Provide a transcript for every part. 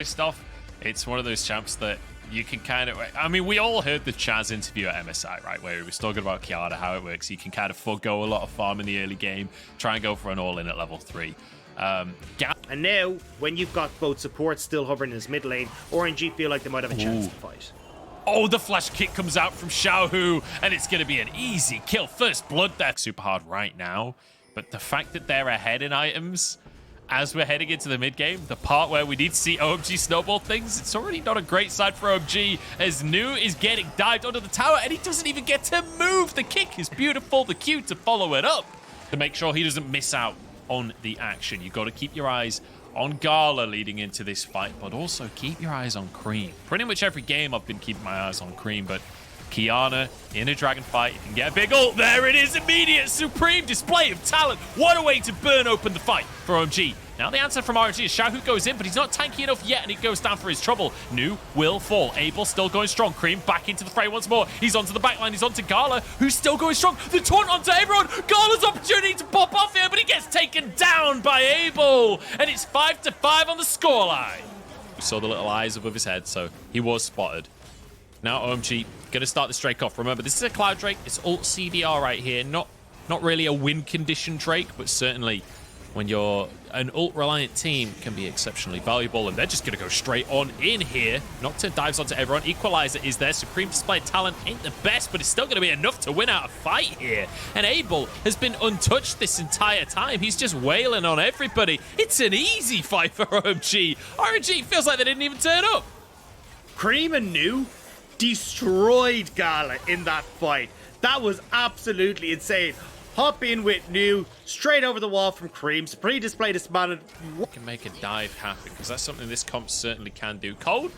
stuff, it's one of those champs that you can kind of, I mean, we all heard the Chaz interview at MSI, right, where he was talking about Kiana, how it works. You can kind of forego a lot of farm in the early game, try and go for an all-in at level 3. And now, when you've got both supports still hovering in his mid lane, RNG feel like they might have a chance to fight. Oh, the flash kick comes out from Xiaohu, and it's going to be an easy kill. First blood there. Super hard right now, but the fact that they're ahead in items as we're heading into the mid game, the part where we need to see OMG snowball things, it's already not a great side for OMG as Nu is getting dived onto the tower, and he doesn't even get to move. The kick is beautiful, the Q to follow it up to make sure he doesn't miss out on the action. You've got to keep your eyes on Gala leading into this fight, but also keep your eyes on Cream. Pretty much every game I've been keeping my eyes on Cream, but Kiana in a dragon fight, you can get a big ult. There it is, immediate supreme display of talent. What a way to burn open the fight for OMG. Now the answer from RNG is Xiaohu goes in, but he's not tanky enough yet, and he goes down for his trouble. Nu will fall. Abel still going strong. Cream back into the fray once more. He's onto the backline. He's onto Gala, who's still going strong. The taunt onto everyone. Gala's opportunity to pop off here, but he gets taken down by Abel, and it's 5-5 on the scoreline. We saw the little eyes above his head, so he was spotted. Now OMG going to start this Drake off. Remember, this is a Cloud Drake. It's ult CDR right here. Not really a win condition Drake, but certainly when you're an ult-reliant team can be exceptionally valuable, and they're just going to go straight on in here. Nocturne dives onto everyone. Equalizer is there. Supreme display talent ain't the best, but it's still going to be enough to win out a fight here. And Abel has been untouched this entire time. He's just wailing on everybody. It's an easy fight for OMG. RNG feels like they didn't even turn up. Cream and Nu destroyed Gala in that fight. That was absolutely insane. Hop in with Nu, straight over the wall from Cream. Supreme display this man. Can make a dive happen, because that's something this comp certainly can do. Cold,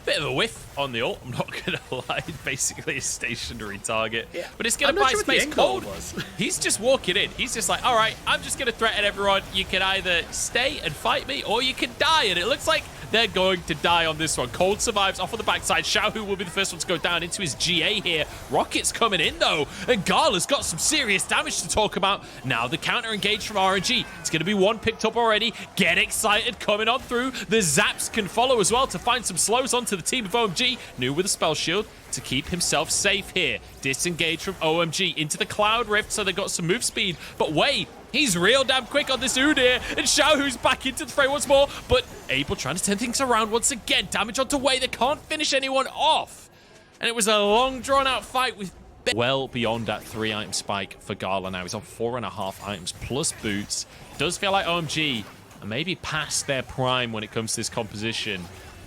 bit of a whiff on the ult, I'm not gonna lie. Basically a stationary target, yeah, but it's gonna buy space. Cold, he's just walking in. He's just like, all right, I'm just gonna threaten everyone. You can either stay and fight me, or you can die, and it looks like they're going to die on this one. Cold survives off on the backside. Xiaohu will be the first one to go down into his GA here. Rocket's coming in, though, and Gala's got some serious damage to talk about. Now the counter engage from RNG. It's going to be one picked up already. Get excited coming on through. The Zaps can follow as well to find some slows onto the team of OMG. Nu with a spell shield to keep himself safe here. Disengage from OMG into the Cloud Rift, so they got some move speed. But wait, he's real damn quick on this Udyr, and Xiaohu's back into the fray once more, but Abel trying to turn things around once again. Damage onto Wei, they can't finish anyone off. And it was a long drawn-out fight with well beyond that 3-item spike for Gala now. He's on 4.5 items plus boots. Does feel like OMG are maybe past their prime when it comes to this composition.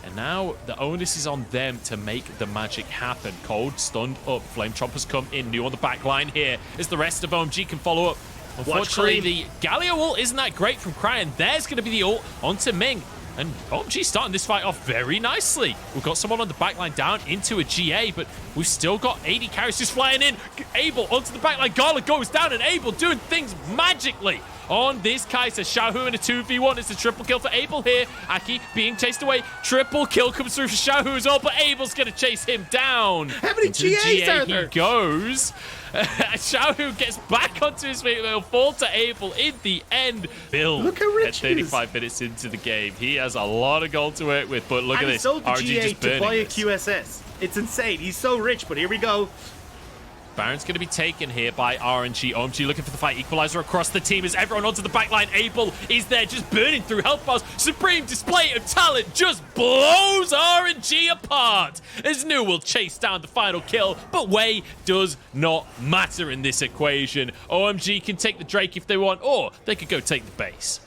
And now the onus is on them to make the magic happen. Cold stunned up. Flame Chompers come in. Nu on the back line here as the rest of OMG can follow up. Unfortunately, the Galio ult isn't that great from Cryan. There's going to be the ult onto Ming. And OMG starting this fight off very nicely. We've got someone on the backline down into a GA, but we've still got 80 carries just flying in. Abel onto the backline. Gala goes down, and Abel doing things magically on this Kai'Sa. Xiaohu in a 2v1. It's a triple kill for Abel here. Aki being chased away. Triple kill comes through for Xiaohu as well, but Abel's going to chase him down. How many GAs are there? He goes. Xiaohu gets back onto his feet. He'll fall to Abel in the end. Bill, look how rich at 35 minutes into the game. He has a lot of gold to work with, but look at this. Sold the RNG GA just to buy a this. QSS. It's insane. He's so rich, but here we go. Baron's going to be taken here by RNG. OMG looking for the fight. Equalizer across the team as everyone onto the backline. Abel is there just burning through health bars. Supreme display of talent just blows RNG apart as Nu will chase down the final kill, but Wei does not matter in this equation. OMG can take the Drake if they want, or they could go take the base.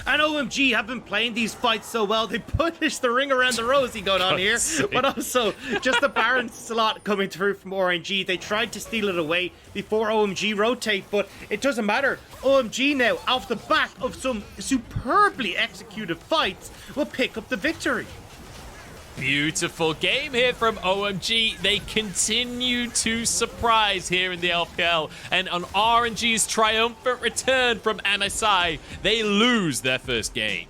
And OMG have been playing these fights so well, they punished the ring around the rosy going on here. But also, just the Baron slot coming through from RNG. They tried to steal it away before OMG rotate, but it doesn't matter. OMG now, off the back of some superbly executed fights, will pick up the victory. Beautiful game here from OMG. They continue to surprise here in the LPL. And on RNG's triumphant return from MSI, they lose their first game.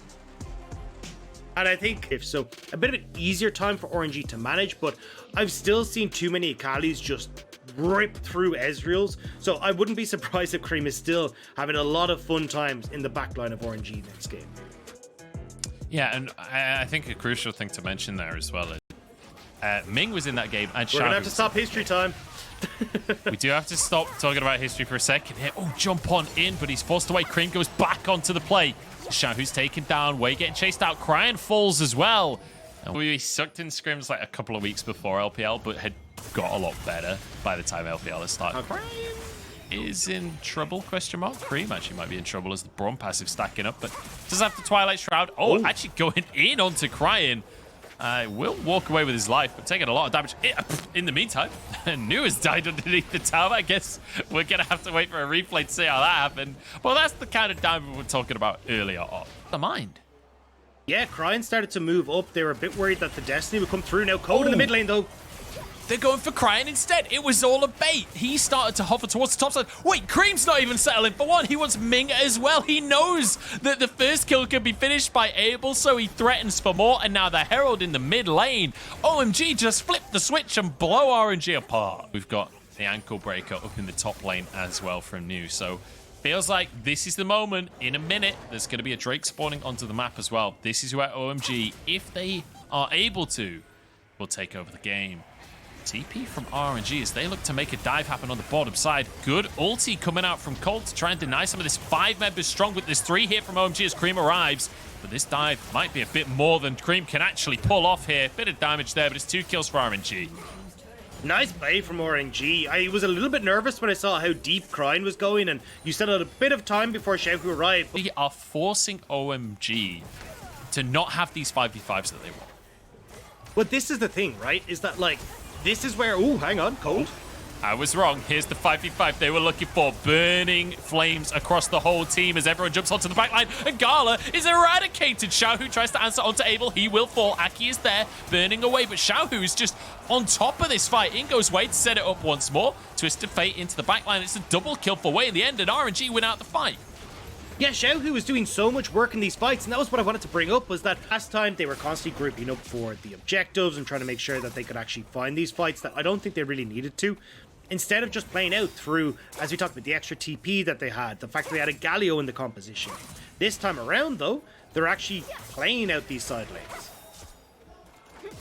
And I think if so, a bit of an easier time for RNG to manage, but I've still seen too many Akalis just rip through Ezreals. So I wouldn't be surprised if Cream is still having a lot of fun times in the backline of RNG next game. Yeah, and I think a crucial thing to mention there as well is Ming was in that game, and we're gonna have to stop history time. We do have to stop talking about history for a second here. Oh, jump on in, but he's forced away. Cream goes back onto the play. Xiaohu's taken down. Wei getting chased out. Cryan falls as well. And we sucked in scrims like a couple of weeks before LPL, but had got a lot better by the time LPL has started. Cryan is in trouble, question mark. Cream actually might be in trouble as the Braum passive stacking up, but does have the Twilight Shroud. Oh, actually going in onto Cryan. Will walk away with his life, but taking a lot of damage. In the meantime, Nu has died underneath the tower. I guess we're going to have to wait for a replay to see how that happened. Well, that's the kind of damage we were talking about earlier on. The mind. Yeah, Cryan started to move up. They were a bit worried that the Destiny would come through. Now Code in the mid lane, though. They're going for Cryan instead. It was all a bait. He started to hover towards the top side. Wait, Cream's not even settling for one. He wants Ming as well. He knows that the first kill could be finished by Abel, so he threatens for more. And now the Herald in the mid lane. OMG just flipped the switch and blow RNG apart. We've got the ankle breaker up in the top lane as well from Nu. So feels like this is the moment. In a minute, there's going to be a Drake spawning onto the map as well. This is where OMG, if they are able to, will take over the game. TP from RNG as they look to make a dive happen on the bottom side. Good ulti coming out from Colt to try and deny some of this. 5 members strong, but there's 3 here from OMG as Cream arrives. But this dive might be a bit more than Cream can actually pull off here. Bit of damage there, but it's 2 kills for RNG. Nice play from RNG. I was a little bit nervous when I saw how deep Cryan was going, and you still had a bit of time before Xiaohu arrived. We are forcing OMG to not have these 5v5s that they want. But this is the thing, right? Is that, like, this is where... Oh, hang on, Cold. I was wrong. Here's the 5v5 they were looking for. Burning flames across the whole team as everyone jumps onto the backline. And Gala is eradicated. Xiaohu tries to answer onto Abel. He will fall. Aki is there, burning away. But Xiaohu is just on top of this fight. In goes Wei to set it up once more. Twist of Fate into the backline. It's a double kill for Wei in the end, and RNG win out the fight. Yeah, Xiaohu was doing so much work in these fights, and that was what I wanted to bring up, was that last time they were constantly grouping up for the objectives and trying to make sure that they could actually find these fights that I don't think they really needed to. Instead of just playing out through, as we talked about, the extra TP that they had, the fact that they had a Galio in the composition. This time around, though, they're actually playing out these side lanes.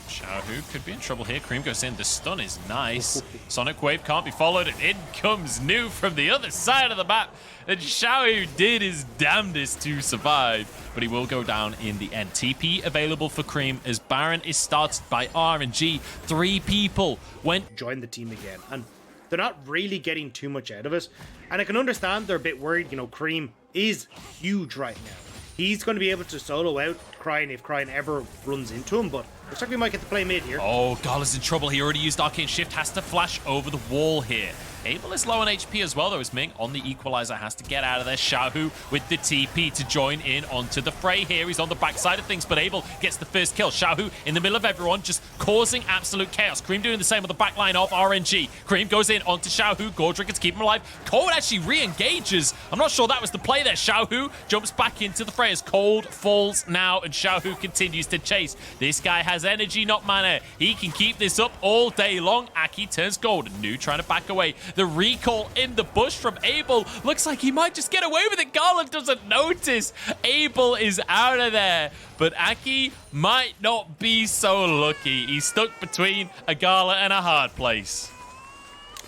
Xiaohu could be in trouble here. Cream goes in. The stun is nice. Sonic Wave can't be followed, and in comes Nu from the other side of the map. And Xiaohu did his damnedest to survive, but he will go down in the end. TP available for Cream as Baron is started by RNG. 3 people went... Join the team again, and they're not really getting too much out of it. And I can understand they're a bit worried. You know, Cream is huge right now. He's going to be able to solo out Cryan if Cryan ever runs into him, but looks like we might get to play mid here. Oh, Gala's in trouble. He already used Arcane Shift, has to flash over the wall here. Abel is low on HP as well, though, as Ming on the equalizer has to get out of there. Xiaohu with the TP to join in onto the fray here. He's on the backside of things, but Abel gets the first kill. Xiaohu in the middle of everyone, just causing absolute chaos. Cream doing the same with the backline of RNG. Cream goes in onto Xiaohu. Gordrick to keep him alive. Cold actually re-engages. I'm not sure that was the play there. Xiaohu jumps back into the fray as Cold falls now, and Xiaohu continues to chase. This guy has energy, not mana. He can keep this up all day long. Aki turns gold, and Nu trying to back away. The recall in the bush from Abel. Looks like he might just get away with it. Garland doesn't notice. Abel is out of there. But Aki might not be so lucky. He's stuck between a Gala and a hard place.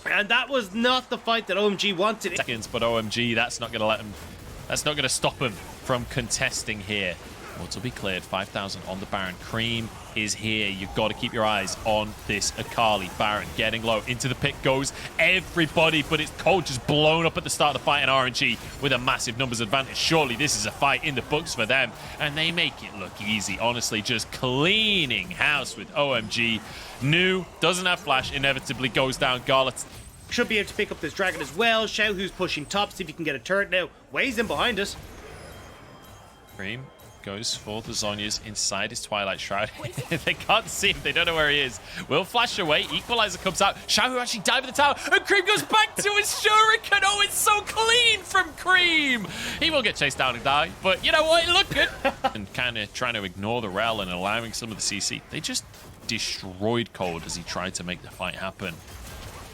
And that was not the fight that OMG wanted. Seconds, but OMG, that's not going to let him. That's not going to stop him from contesting here. What's will be cleared. 5,000 on the Baron. Cream is here. You've got to keep your eyes on this Akali. Baron getting low. Into the pit goes everybody, but it's Cold just blown up at the start of the fight, and RNG with a massive numbers advantage. Surely this is a fight in the books for them, and they make it look easy. Honestly, just cleaning house with OMG. Nu doesn't have flash, inevitably goes down. Garlet should be able to pick up this dragon as well. Xiaohu's pushing top, see if he can get a turret now. Wei's in behind us. Cream goes for the Zhonya's inside his Twilight Shroud. They can't see him. They don't know where he is. Will flash away. Equalizer comes out. Xiaohu actually dive in the tower. And Cream goes back to his Shuriken. Oh, it's so clean from Cream. He will get chased down and die. But you know what? It looked good. And kind of trying to ignore the rel and allowing some of the CC. They just destroyed Cold as he tried to make the fight happen.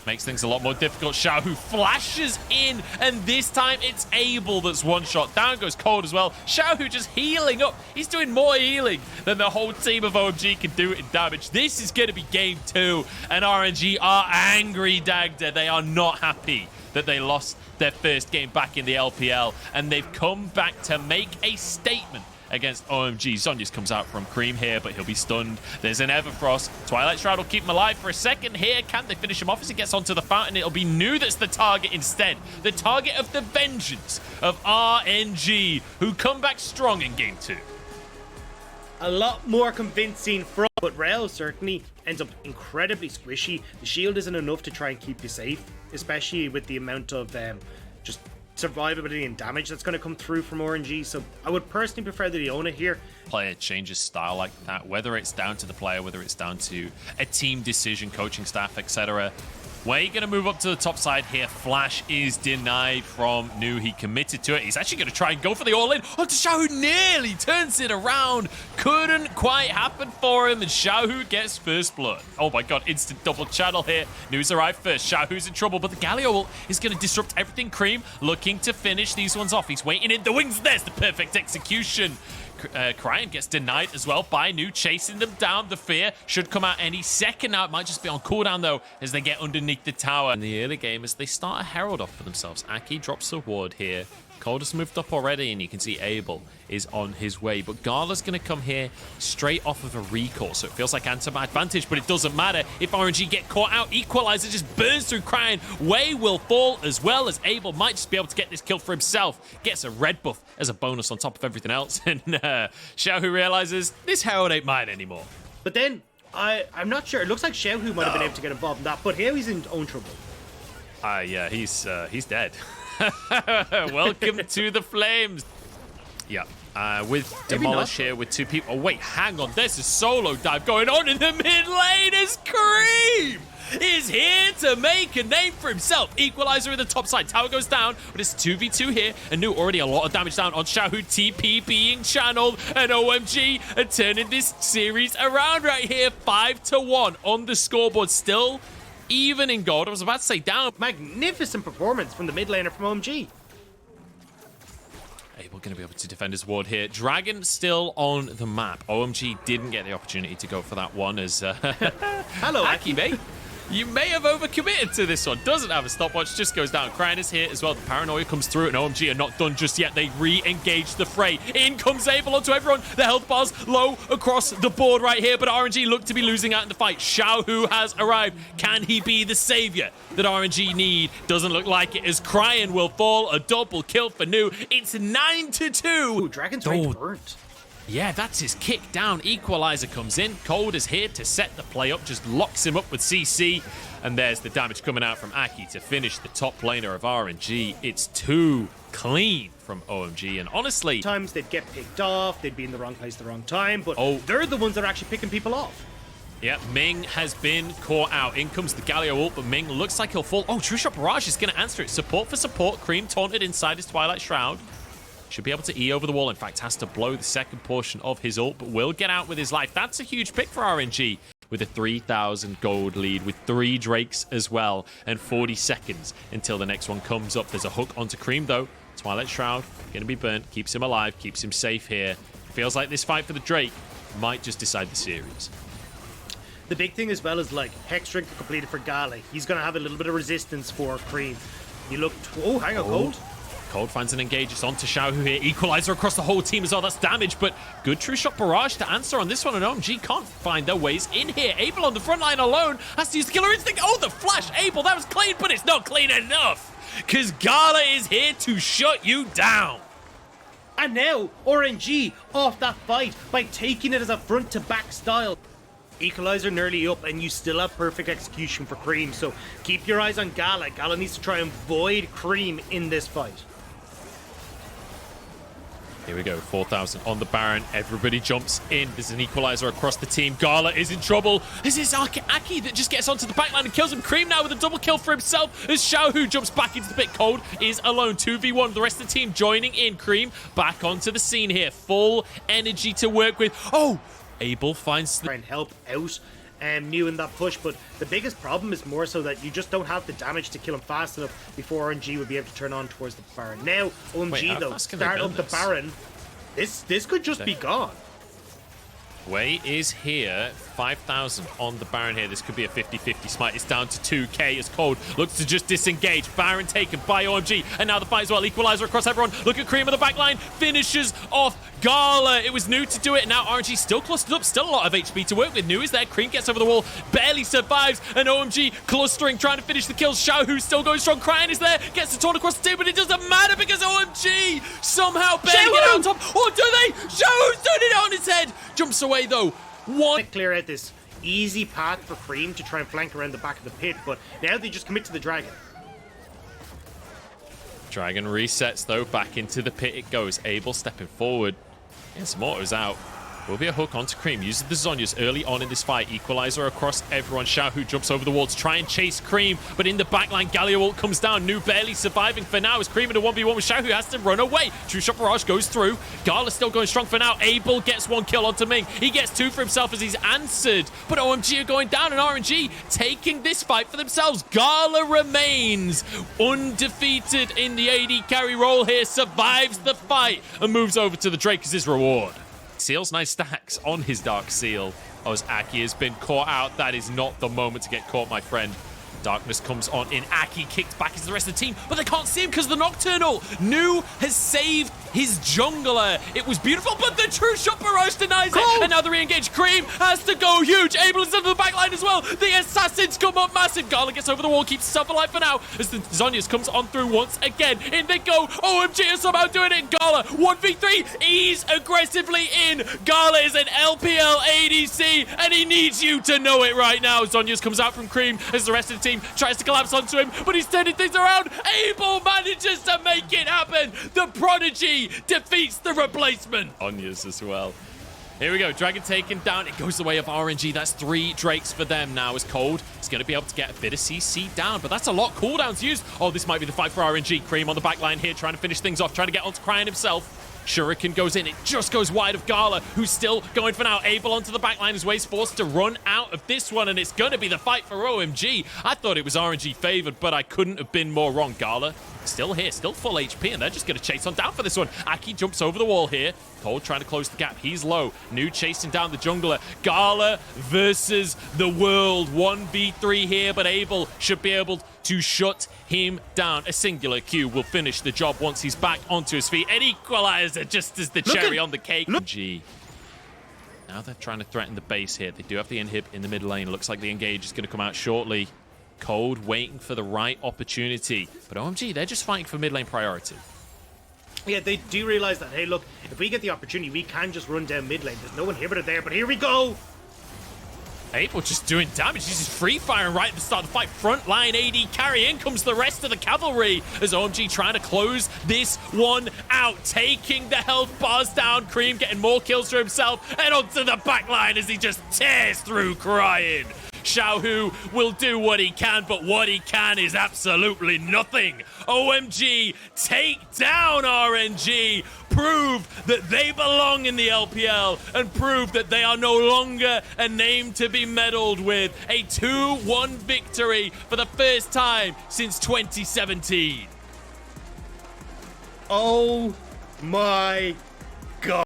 Makes things a lot more difficult. Xiaohu flashes in, and this time it's Abel that's one shot. Down goes Cold as well. Xiaohu just healing up. He's doing more healing than the whole team of OMG can do in damage. This is going to be game 2, and RNG are angry, Dagda. They are not happy that they lost their first game back in the LPL, and they've come back to make a statement against OMG. Zonius comes out from Cream here, but he'll be stunned. There's an Everfrost. Twilight Shroud will keep him alive for a second here. Can they finish him off as he gets onto the fountain? It'll be Nu that's the target instead. The target of the vengeance of RNG, who come back strong in game 2. A lot more convincing from, but Rail certainly ends up incredibly squishy. The shield isn't enough to try and keep you safe, especially with the amount of just survivability and damage that's going to come through from RNG. So I would personally prefer the Leona here. Player changes style like that, whether it's down to the player, whether it's down to a team decision, coaching staff, etc. We're going to move up to the top side here. Flash is denied from Nu. He committed to it. He's actually going to try and go for the all-in. Oh, Xiaohu nearly turns it around. Couldn't quite happen for him, and Xiaohu gets first blood. Oh my god, instant double channel here. Nu's arrived first. Xiaohu's in trouble, but the Galio ult is going to disrupt everything. Cream looking to finish these ones off. He's waiting in the wings. There's the perfect execution. Cryan gets denied as well by Nu, chasing them down. The fear should come out any second now. It might just be on cooldown though as they get underneath the tower. In the early game, as they start a herald off for themselves, Aki drops a ward here. Cold has moved up already, and you can see Abel is on his way. But Gala's going to come here straight off of a recall, so it feels like Antima advantage, but it doesn't matter. If RNG get caught out, Equalizer just burns through Cryan. Way will fall as well, as Abel might just be able to get this kill for himself. Gets a red buff as a bonus on top of everything else. And Xiaohu realizes this herald ain't mine anymore. But then, I'm not sure. It looks like Xiaohu might have been able to get involved in that, but here he's in own trouble. Yeah, he's dead. Welcome to the flames. Yeah, with Demolish here with 2 people. Oh, wait, hang on. There's a solo dive going on in the mid lane as Cream is here to make a name for himself. Equalizer in the top side. Tower goes down, but it's 2v2 here. And Nu already a lot of damage down on Xiaohu. TP being channeled, and OMG are turning this series around right here. 5-1 on the scoreboard. Still even in gold. I was about to say down. Magnificent performance from the mid laner from OMG. Abel going to be able to defend his ward here. Dragon still on the map. OMG didn't get the opportunity to go for that one as... Hello, Aki, mate. You may have overcommitted to this one. Doesn't have a stopwatch, just goes down. Cryan is here as well. The paranoia comes through, and OMG are not done just yet. They re-engage the fray. In comes Abel onto everyone. The health bar's low across the board right here, but RNG look to be losing out in the fight. Xiaohu has arrived. Can he be the savior that RNG need? Doesn't look like it, as Cryan will fall. A double kill for Nu. It's 9-2. Ooh, Dragon's right burnt. Yeah, that's his kick down. Equalizer comes in. Cold is here to set the play up. Just locks him up with CC. And there's the damage coming out from Aki to finish the top laner of RNG. It's too clean from OMG. And honestly... Times they'd get picked off. They'd be in the wrong place at the wrong time. But they're the ones that are actually picking people off. Yeah, Ming has been caught out. In comes the Galio ult, but Ming looks like he'll fall. Oh, True Shot Barrage is going to answer it. Support for support. Cream taunted inside his Twilight Shroud. Should be able to E over the wall. In fact, has to blow the second portion of his ult, but will get out with his life. That's a huge pick for RNG with a 3,000 gold lead with 3 Drakes as well, and 40 seconds until the next one comes up. There's a hook onto Cream, though. Twilight Shroud going to be burnt. Keeps him alive. Keeps him safe here. Feels like this fight for the Drake might just decide the series. The big thing as well is, like, Hex Drink completed for Gala. He's going to have a little bit of resistance for Cream. You look... Oh, hang on, Cold. Cold finds an engage. It's onto Xiaohu here. Equalizer across the whole team as well. That's damage, but good True Shot Barrage to answer on this one, and OMG can't find their ways in here. Abel on the front line alone has to use the killer instinct. Oh, the flash. Abel, that was clean, but it's not clean enough, because Gala is here to shut you down. And now, RNG off that fight by taking it as a front-to-back style. Equalizer nearly up, and you still have perfect execution for Cream, so keep your eyes on Gala. Gala needs to try and void Cream in this fight. Here we go, 4,000 on the Baron. Everybody jumps in. There's an Equalizer across the team. Gala is in trouble. This is Aki that just gets onto the backline and kills him. Cream now with a double kill for himself as Xiaohu jumps back into the pit. Cold is alone, 2v1. The rest of the team joining in. Cream back onto the scene here. Full energy to work with. Oh! Abel finds... Try and help out New in that push, but the biggest problem is more so that you just don't have the damage to kill him fast enough before RNG would be able to turn on towards the Baron. Now, OMG though, start up the Baron. This could just be gone. Way is here. 5,000 on the Baron here. This could be a 50-50 smite. It's down to 2k as Cold looks to just disengage. Baron taken by OMG. And now the fight as well. Equalizer across everyone. Look at Cream in the back line. Finishes off Gala. It was New to do it. Now RNG still clustered up. Still a lot of HP to work with. New is there. Cream gets over the wall. Barely survives. And OMG clustering, trying to finish the kills. Xiaohu still going strong. Crying is there. Gets the taunt across the team, but it doesn't matter because OMG somehow barely get out on top. Oh, do they? Xiaohu's doing it on his head. Jumps away though. One. Clear out this easy path for Cream to try and flank around the back of the pit, but now they just commit to the Dragon. Dragon resets though, back into the pit it goes. Abel stepping forward. And Mortar's out. Will be a hook onto Cream. Uses the Zhonya's early on in this fight. Equalizer across everyone. Xiaohu jumps over the wall to try and chase Cream, but in the backline, Galio ult comes down. New barely surviving for now as Cream in a 1v1 with Xiaohu has to run away. True Shot Barrage goes through. Gala still going strong for now. Abel gets one kill onto Ming. He gets two for himself as he's answered, but OMG are going down and RNG taking this fight for themselves. Gala remains undefeated in the AD carry role here, survives the fight and moves over to the Drake as his reward. Seal's nice stacks on his Dark Seal. Oh, as Aki has been caught out. That is not the moment to get caught, my friend. Darkness comes on in. Aki kicked back as the rest of the team, but they can't see him because of the Nocturnal. New has saved his jungler. It was beautiful, but the True Shot Barrage denies it. And now the re-engaged Cream has to go huge. Abel is under the back line as well. The Assassins come up massive. Gala gets over the wall, keeps himself alive for now as the Zhonya's comes on through once again. In they go. OMG is somehow doing it. Gala 1v3. He's aggressively in. Gala is an LPL ADC and he needs you to know it right now. Zhonya's comes out from Cream as the rest of the team tries to collapse onto him, but he's turning things around. Abel manages to make it happen. The Prodigy defeats the replacement. Onias as well. Here we go. Dragon taken down. It goes the way of RNG. That's 3 Drakes for them now as Cold is going to be able to get a bit of CC down, but that's a lot of cooldowns used. Oh, this might be the fight for RNG. Cream on the back line here, trying to finish things off, trying to get onto Cryan himself. Shuriken goes in. It just goes wide of Gala, who's still going for now. Abel onto the backline as Wade's forced to run out of this one, and it's going to be the fight for OMG. I thought it was RNG favored, but I couldn't have been more wrong. Gala still here, still full HP, and they're just going to chase on down for this one. Aki jumps over the wall here. Cold trying to close the gap. He's low. New chasing down the jungler. Gala versus the world. 1v3 here, but Abel should be able to shut him down. A singular Q will finish the job once he's back onto his feet. An equalizer just as the cherry on the cake. G. Now they're trying to threaten the base here. They do have the inhib in the mid lane. Looks like the engage is going to come out shortly. Cold waiting for the right opportunity. But OMG, they're just fighting for mid lane priority. Yeah, they do realize that, hey, look, if we get the opportunity, we can just run down mid lane. There's no inhibitor there, but here we go. Abel just doing damage. He's just free firing right at the start of the fight. Front line AD carry. In comes the rest of the cavalry as OMG trying to close this one out. Taking the health bars down. Cream getting more kills for himself. And onto the back line as he just tears through Crying. Xiaohu will do what he can, but what he can is absolutely nothing. OMG take down RNG, prove that they belong in the LPL, and prove that they are no longer a name to be meddled with. A 2-1 victory for the first time since 2017. Oh my God.